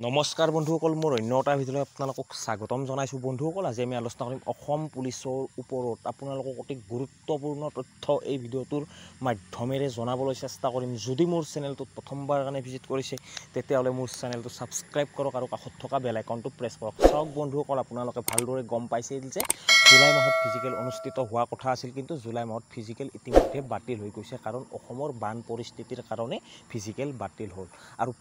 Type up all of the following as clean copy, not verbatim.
নমস্কাৰ বন্ধুসকল, মোৰ অন্য এটা ভিডিঅ'লৈ আপোনালোকক স্বাগতম জনাইছোঁ। বন্ধুসকল, আজি আমি আলোচনা কৰিম অসম পুলিচৰ ওপৰত আপোনালোকক অতি গুৰুত্বপূৰ্ণ তথ্য এই ভিডিঅ'টোৰ মাধ্যমেৰে জনাবলৈ চেষ্টা কৰিম। যদি মোৰ চেনেলটোত প্ৰথমবাৰ কাৰণে ভিজিট কৰিছে তেতিয়াহ'লে মোৰ চেনেলটো ছাবস্ক্ৰাইব কৰক আৰু কাষত থকা বেল আইকনটো প্ৰেছ কৰক। চাওক বন্ধুসকল, আপোনালোকে ভালদৰে গম পাইছিল যে জুলাই মাহত ফিজিকেল অনুষ্ঠিত হোৱা কথা আছিল, কিন্তু জুলাই মাহত ফিজিকেল ইতিমধ্যে বাতিল হৈ গৈছে, কাৰণ অসমৰ বান পৰিস্থিতিৰ কাৰণে ফিজিকেল বাতিল হ'ল। আৰু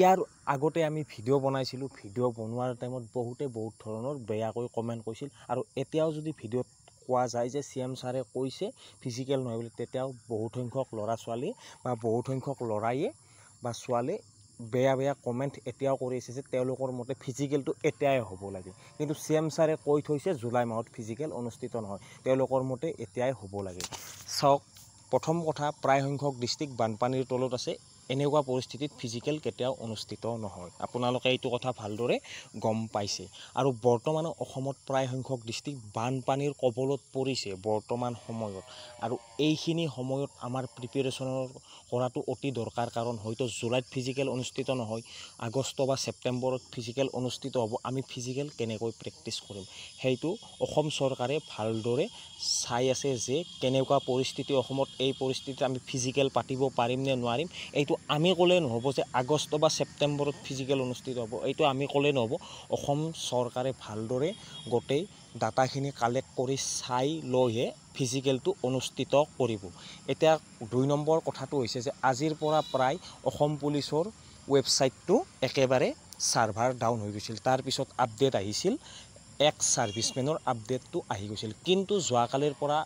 ইয়াৰ আগতে আমি ভিডিঅ' বনাইছিলোঁ, ভিডিঅ' বনোৱাৰ টাইমত বহুত ধৰণৰ বেয়াকৈ কমেণ্ট কৰিছিল। আৰু এতিয়াও যদি ভিডিঅ'ত কোৱা যায় যে CM ছাৰে কৈছে ফিজিকেল নহয় বুলি, তেতিয়াও বহুত সংখ্যক ল'ৰা ছোৱালী বা বহুত সংখ্যক ল'ৰাইয়ে বা ছোৱালীয়ে বেয়া কমেণ্ট এতিয়াও কৰি আছে যে তেওঁলোকৰ মতে ফিজিকেলটো এতিয়াই হ'ব লাগে, কিন্তু CM ছাৰে কৈ থৈছে জুলাই মাহত ফিজিকেল অনুষ্ঠিত নহয়, তেওঁলোকৰ মতে এতিয়াই হ'ব লাগে। চাওক, প্ৰথম কথা, প্ৰায় সংখ্যক ডিষ্ট্ৰিক্ট বানপানীৰ তলত আছে। এনেকুৱা পৰিস্থিতিত ফিজিকেল কেতিয়াও অনুষ্ঠিত নহয়, আপোনালোকে এইটো কথা ভালদৰে গম পাইছে। আৰু বৰ্তমান অসমত প্ৰায় সংখ্যক ডিষ্ট্ৰিক্ট বানপানীৰ কবলত পৰিছে বৰ্তমান সময়ত। আৰু এইখিনি সময়ত আমাৰ প্ৰিপেৰেশ্যনৰ কৰাটো অতি দৰকাৰ, কাৰণ হয়তো জুলাইত ফিজিকেল অনুষ্ঠিত নহয়, আগষ্ট বা ছেপ্টেম্বৰত ফিজিকেল অনুষ্ঠিত হ'ব। আমি ফিজিকেল কেনেকৈ প্ৰেক্টিছ কৰিম, সেইটো অসম চৰকাৰে ভালদৰে চাই আছে যে কেনেকুৱা পৰিস্থিতি অসমত, এই পৰিস্থিতিত আমি ফিজিকেল পাতিব পাৰিম নে নোৱাৰিম। এইটো আমি ক'লে নহ'ব যে আগষ্ট বা ছেপ্টেম্বৰত ফিজিকেল অনুষ্ঠিত হ'ব, এইটো আমি ক'লে নহ'ব। অসম চৰকাৰে ভালদৰে গোটেই ডাটাখিনি কালেক্ট কৰি চাই লৈহে ফিজিকেলটো অনুষ্ঠিত কৰিব। এতিয়া 2 নম্বৰ কথাটো হৈছে যে আজিৰ পৰা প্ৰায় অসম পুলিচৰ ৱেবছাইটটো একেবাৰে ছাৰ্ভাৰ ডাউন হৈ গৈছিল, তাৰপিছত আপডেট আহিছিল, এক্স ছাৰ্ভিচমেনৰ আপডেটটো আহি গৈছিল। কিন্তু যোৱাকালিৰ পৰা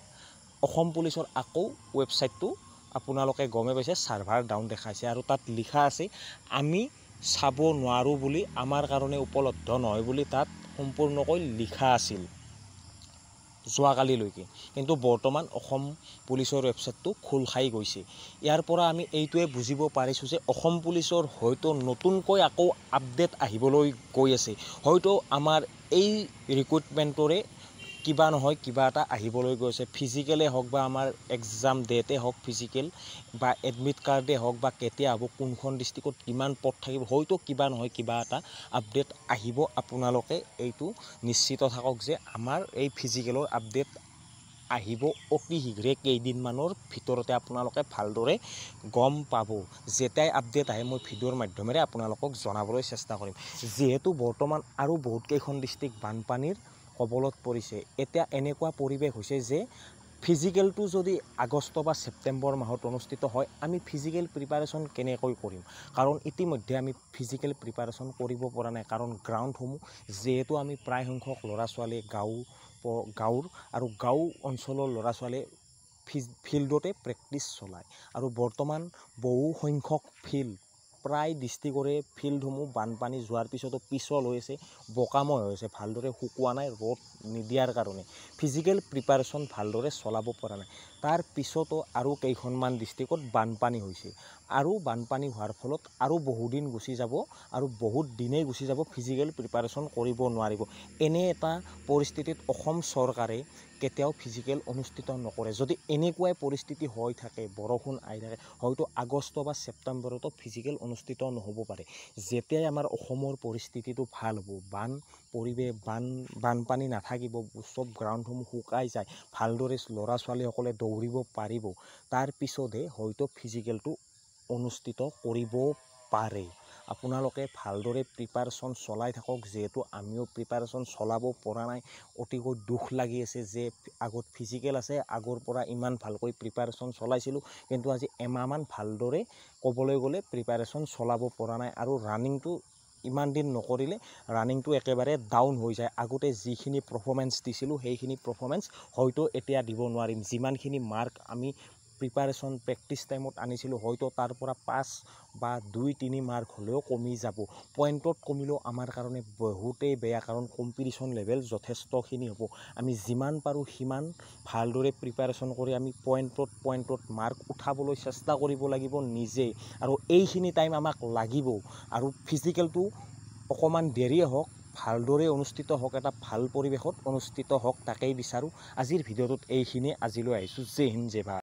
অসম পুলিচৰ আকৌ ৱেবছাইটটো আপোনালোকে গমে পাইছে ছাৰ্ভাৰ ডাউন দেখাইছে, আৰু তাত লিখা আছে আমি চাব নোৱাৰোঁ বুলি, আমাৰ কাৰণে উপলব্ধ নহয় বুলি তাত সম্পূৰ্ণকৈ লিখা আছিল যোৱাকালিলৈকে। কিন্তু বৰ্তমান অসম পুলিচৰ ৱেবছাইটটো খোল খাই গৈছে। ইয়াৰ পৰা আমি এইটোৱে বুজিব পাৰিছোঁ যে অসম পুলিচৰ হয়তো নতুনকৈ আকৌ আপডেট আহিবলৈ গৈ আছে, হয়তো আমাৰ এই ৰিক্ৰুইটমেণ্টৰে কিবা নহয় কিবা এটা আহিবলৈ গৈছে। ফিজিকেলেই হওক বা আমাৰ এক্সাম ডেটে হওক, ফিজিকেল বা এডমিট কাৰ্ডেই হওক বা কেতিয়া হ'ব, কোনখন ডিষ্ট্ৰিক্টত কিমান পদ থাকিব, হয়তো কিবা নহয় কিবা এটা আপডেট আহিব। আপোনালোকে এইটো নিশ্চিত থাকক যে আমাৰ এই ফিজিকেলৰ আপডেট আহিব অতি শীঘ্ৰে, কেইদিনমানৰ ভিতৰতে আপোনালোকে ভালদৰে গম পাব। যেতিয়াই আপডেট আহে মই ভিডিঅ'ৰ মাধ্যমেৰে আপোনালোকক জনাবলৈ চেষ্টা কৰিম। যিহেতু বৰ্তমান আৰু বহুত কেইখন ডিষ্ট্ৰিক্ট বানপানীৰ কবলত পৰিছে, এতিয়া এনেকুৱা পৰিৱেশ হৈছে যে ফিজিকেলটো যদি আগষ্ট বা ছেপ্টেম্বৰ মাহত অনুষ্ঠিত হয়, আমি ফিজিকেল প্ৰিপাৰেশ্যন কেনেকৈ কৰিম, কাৰণ ইতিমধ্যে আমি ফিজিকেল প্ৰিপাৰেশ্যন কৰিব পৰা নাই। কাৰণ গ্ৰাউণ্ডসমূহ, যিহেতু আমি প্ৰায় সংখ্যক ল'ৰা ছোৱালী গাঁৱৰ আৰু গাঁও অঞ্চলৰ ল'ৰা ছোৱালীয়ে ফিল্ডতে প্ৰেক্টিছ চলায়, আৰু বৰ্তমান বহু সংখ্যক প্ৰায় ডিষ্ট্ৰিক্টৰে ফিল্ডসমূহ বানপানী যোৱাৰ পিছতো পিছল হৈ আছে, বোকাময় হৈ আছে, ভালদৰে শুকোৱা নাই ৰ'দ নিদিয়াৰ কাৰণে ফিজিকেল প্ৰিপাৰেশ্যন ভালদৰে চলাব পৰা নাই। তাৰ পিছতো আৰু কেইখনমান ডিষ্ট্ৰিক্টত বানপানী হৈছে, আৰু বানপানী হোৱাৰ ফলত আৰু বহুদিন গুচি যাব, আৰু বহুত দিনেই গুচি যাব, ফিজিকেল প্ৰিপাৰেশ্যন কৰিব নোৱাৰিব। এনে এটা পৰিস্থিতিত অসম চৰকাৰে কেতিয়াও ফিজিকেল অনুষ্ঠিত নকৰে। যদি এনেকুৱাই পৰিস্থিতি হৈ থাকে, বৰষুণ আহি থাকে, হয়তো আগষ্ট বা ছেপ্টেম্বৰতো ফিজিকেল অনুষ্ঠিত নহ'ব পাৰে। যেতিয়াই আমাৰ অসমৰ পৰিস্থিতিটো ভাল হ'ব, বানপানী নাথাকিব, চব গ্ৰাউণ্ডসমূহ শুকাই যায়, ভালদৰে ল'ৰা ছোৱালীসকলে দৌৰিব পাৰিব, তাৰ পিছতহে হয়তো ফিজিকেলটো অনুষ্ঠিত কৰিব পাৰে। আপোনালোকে ভালদৰে প্ৰিপাৰেশ্যন চলাই থাকক, যিহেতু আমিও প্ৰিপাৰেশ্যন চলাব পৰা নাই। অতিকৈ দুখ লাগি আছে যে আগত ফিজিকেল আছে, আগৰ পৰা ইমান ভালকৈ প্ৰিপাৰেশ্যন চলাইছিলোঁ, কিন্তু আজি এমাহমান ভালদৰে ক'বলৈ গ'লে প্ৰিপাৰেশ্যন চলাব পৰা নাই। আৰু ৰানিংটো ইমান দিন নকৰিলে ৰানিংটো একেবাৰে ডাউন হৈ যায়। আগতে যিখিনি পাৰফৰ্মেঞ্চ দিছিলোঁ সেইখিনি পাৰফৰ্মেঞ্চ হয়তো এতিয়া দিব নোৱাৰিম। যিমানখিনি মাৰ্ক আমি প্ৰিপাৰেশ্যন প্ৰেক্টিছ টাইমত আনিছিলোঁ, হয়তো তাৰ পৰা 5 বা 2-3 মাৰ্ক হ'লেও কমি যাব। পইণ্টত কমিলেও আমাৰ কাৰণে বহুতেই বেয়া, কাৰণ কম্পিটিশ্যন লেভেল যথেষ্টখিনি হ'ব। আমি যিমান পাৰোঁ সিমান ভালদৰে প্ৰিপাৰেশ্যন কৰি আমি পইণ্টত মাৰ্ক উঠাবলৈ চেষ্টা কৰিব লাগিব নিজেই, আৰু এইখিনি টাইম আমাক লাগিব। আৰু ফিজিকেলটো অকণমান দেৰিয়ে হওক, ভালদৰে অনুষ্ঠিত হওক, এটা ভাল পৰিৱেশত অনুষ্ঠিত হওক, তাকেই বিচাৰোঁ। আজিৰ ভিডিঅ'টোত এইখিনিয়ে, আজিলৈ আহিছোঁ। জয় হিন্দ, জয় ভাৰত।